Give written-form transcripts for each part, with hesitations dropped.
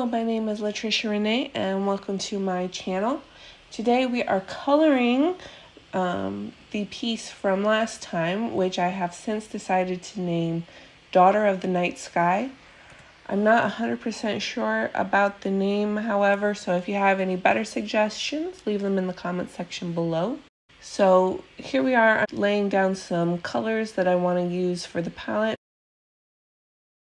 Hello, my name is Latricia Renee and welcome to my channel. Today we are coloring the piece from last time, which I have since decided to name Daughter of the Night Sky. I'm not 100% sure about the name, however, so if you have any better suggestions, leave them in the comment section below. So here we are laying down some colors that I want to use for the palette.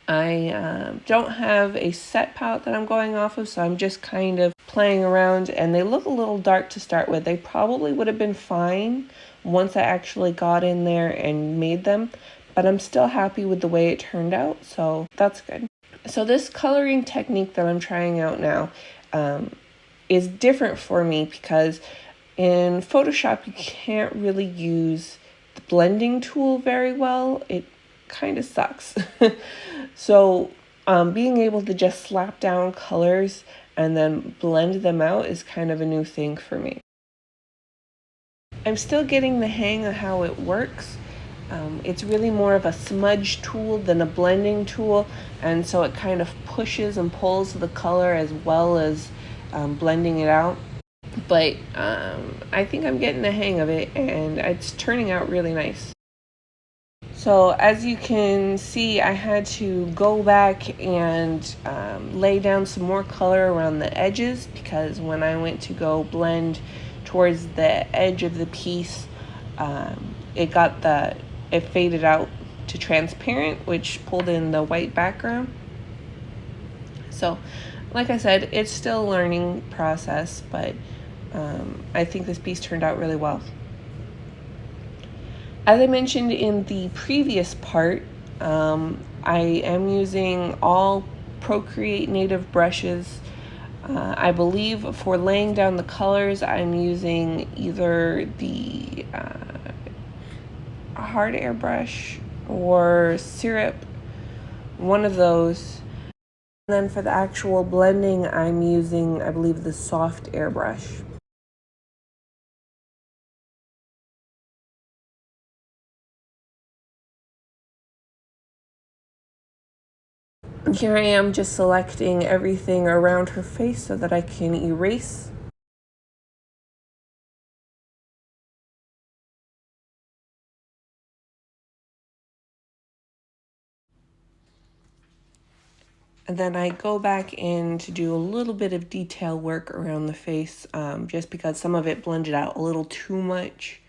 I don't have a set palette that I'm going off of, so I'm just kind of playing around, and they look a little dark to start with. They probably would have been fine once I actually got in there and made them, but I'm still happy with the way it turned out, so that's good. So this coloring technique that I'm trying out now is different for me because in Photoshop you can't really use the blending tool very well. It kind of sucks. So being able to just slap down colors and then blend them out is kind of a new thing for me. I'm still getting the hang of how it works. It's really more of a smudge tool than a blending tool, and so it kind of pushes and pulls the color as well as blending it out. But I think I'm getting the hang of it, and it's turning out really nice. So as you can see, I had to go back and lay down some more color around the edges, because when I went to go blend towards the edge of the piece, it faded out to transparent, which pulled in the white background. So like I said, it's still a learning process, but I think this piece turned out really well. As I mentioned in the previous part, I am using all Procreate native brushes. I believe for laying down the colors, I'm using either the hard airbrush or syrup, one of those. And then for the actual blending, I'm using, I believe, the soft airbrush. Here I am just selecting everything around her face so that I can erase. And then I go back in to do a little bit of detail work around the face, just because some of it blended out a little too much.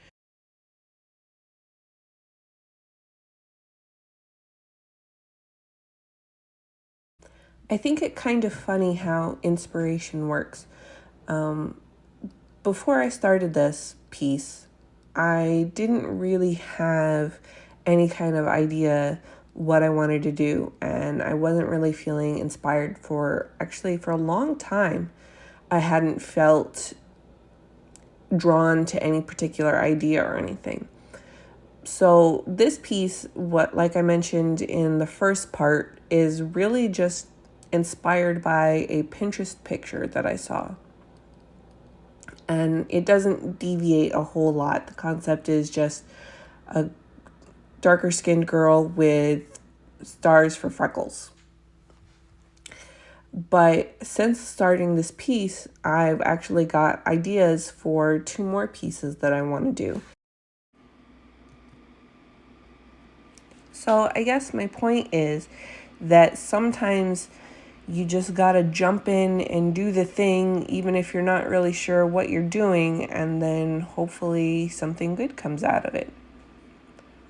I think it kind of funny how inspiration works. Before I started this piece, I didn't really have any kind of idea what I wanted to do, and I wasn't really feeling inspired for a long time. I hadn't felt drawn to any particular idea or anything. So this piece, like I mentioned in the first part, is really just inspired by a Pinterest picture that I saw. And it doesn't deviate a whole lot. The concept is just a darker skinned girl with stars for freckles. But since starting this piece, I've actually got ideas for 2 more pieces that I want to do. So I guess my point is that sometimes you just gotta jump in and do the thing, even if you're not really sure what you're doing, and then hopefully something good comes out of it.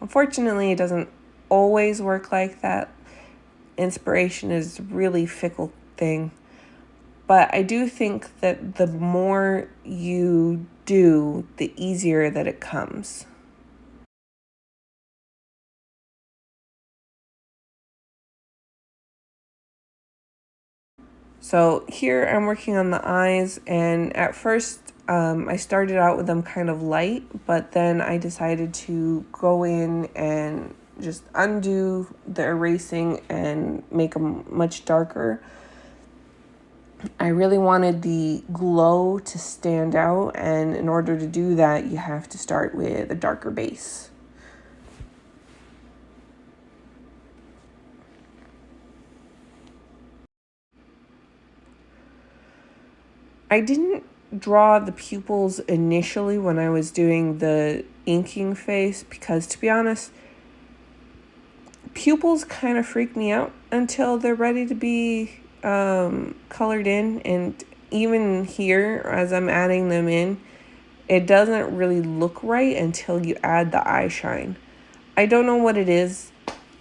Unfortunately, it doesn't always work like that. Inspiration is a really fickle thing. But I do think that the more you do, the easier that it comes. So here I'm working on the eyes, and at first I started out with them kind of light, but then I decided to go in and just undo the erasing and make them much darker. I really wanted the glow to stand out, and in order to do that, you have to start with a darker base. I didn't draw the pupils initially when I was doing the inking face because, to be honest, pupils kind of freak me out until they're ready to be colored in. And even here, as I'm adding them in, it doesn't really look right until you add the eye shine. I don't know what it is.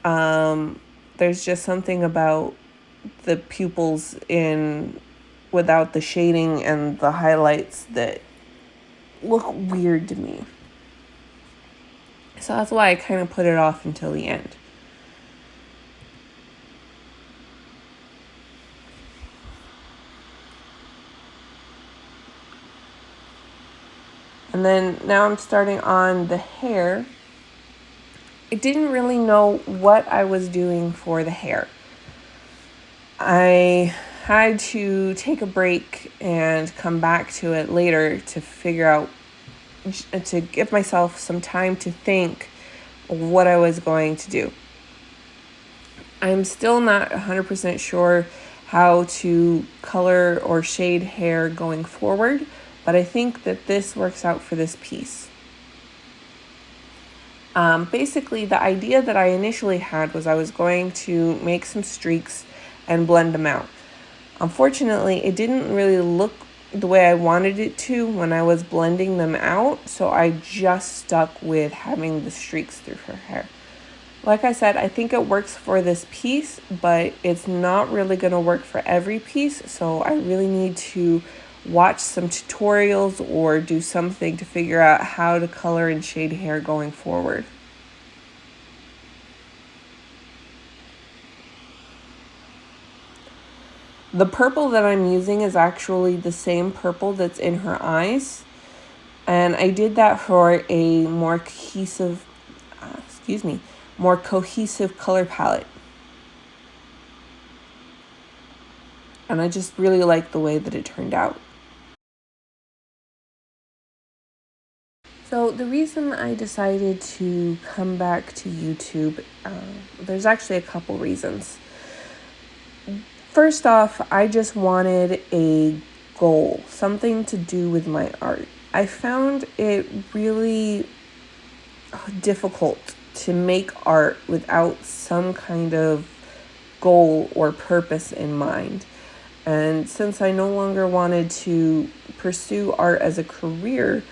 There's just something about the pupils in without the shading and the highlights that look weird to me. So that's why I kind of put it off until the end. And then now I'm starting on the hair. I didn't really know what I was doing for the hair. I had to take a break and come back to it later to figure out, to give myself some time to think what I was going to do. I'm still not 100% sure how to color or shade hair going forward, but I think that this works out for this piece. Basically, the idea that I initially had was I was going to make some streaks and blend them out. Unfortunately, it didn't really look the way I wanted it to when I was blending them out, so I just stuck with having the streaks through her hair. Like I said, I think it works for this piece, but it's not really going to work for every piece, so I really need to watch some tutorials or do something to figure out how to color and shade hair going forward. The purple that I'm using is actually the same purple that's in her eyes, and I did that for a more cohesive, more cohesive color palette. And I just really like the way that it turned out. So the reason I decided to come back to YouTube, there's actually a couple reasons. First off, I just wanted a goal, something to do with my art. I found it really difficult to make art without some kind of goal or purpose in mind. And since I no longer wanted to pursue art as a career,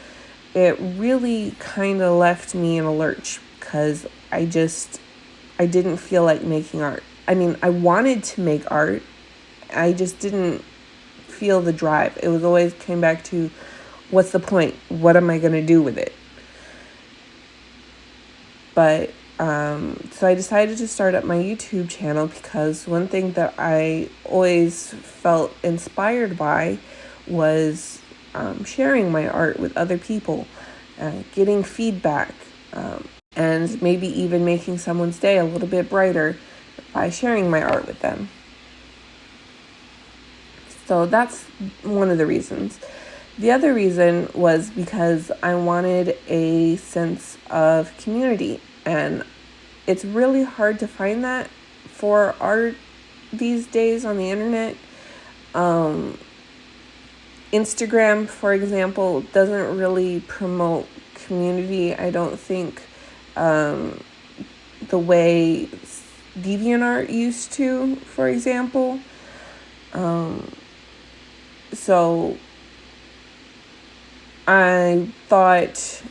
it really kind of left me in a lurch because I didn't feel like making art. I mean, I wanted to make art. I just didn't feel the drive. It was always came back to, what's the point? What am I going to do with it? But so I decided to start up my YouTube channel because one thing that I always felt inspired by was sharing my art with other people, getting feedback, and maybe even making someone's day a little bit brighter by sharing my art with them. So that's one of the reasons. The other reason was because I wanted a sense of community, and it's really hard to find that for art these days on the internet. Instagram, for example, doesn't really promote community, I don't think, the way DeviantArt used to, for example. So I thought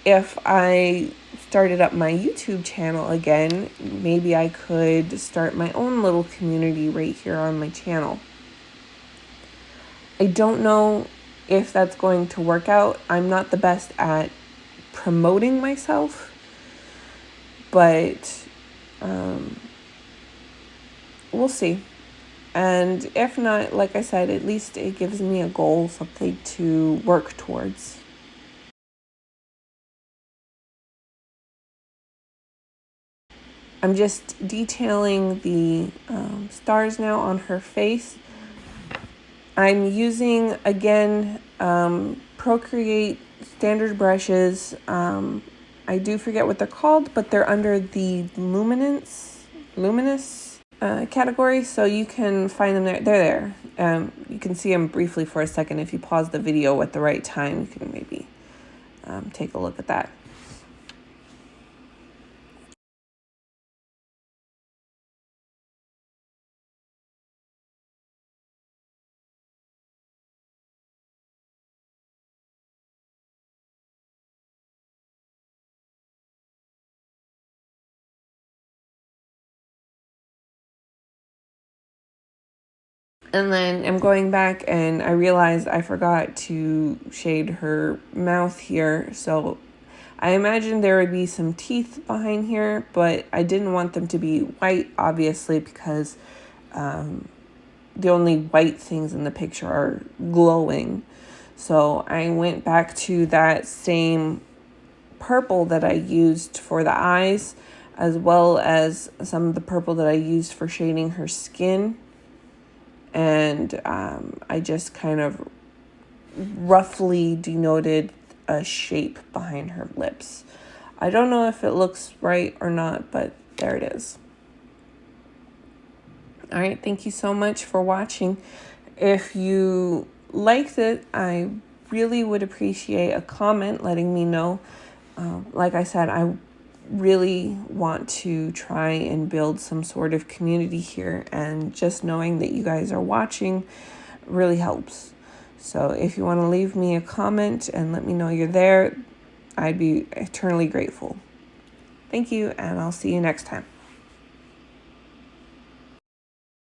if I started up my YouTube channel again, maybe I could start my own little community right here on my channel. I don't know if that's going to work out. I'm not the best at promoting myself, but we'll see. And if not, like I said, at least it gives me a goal, something to work towards. I'm just detailing the stars now on her face. I'm using, again, Procreate standard brushes. I do forget what they're called, but they're under the luminous category, so you can find them there. They're there. You can see them briefly for a second. If you pause the video at the right time, you can maybe take a look at that. And then I'm going back and I realized I forgot to shade her mouth here. So I imagined there would be some teeth behind here, but I didn't want them to be white, obviously, because the only white things in the picture are glowing. So I went back to that same purple that I used for the eyes, as well as some of the purple that I used for shading her skin. And I just kind of roughly denoted a shape behind her lips. I don't know if it looks right or not, but there it is. All right, thank you so much for watching. If you liked it, I really would appreciate a comment letting me know. Like I said, I really want to try and build some sort of community here, and just knowing that you guys are watching really helps. So if you want to leave me a comment and let me know you're there, I'd be eternally grateful. Thank you, and I'll see you next time.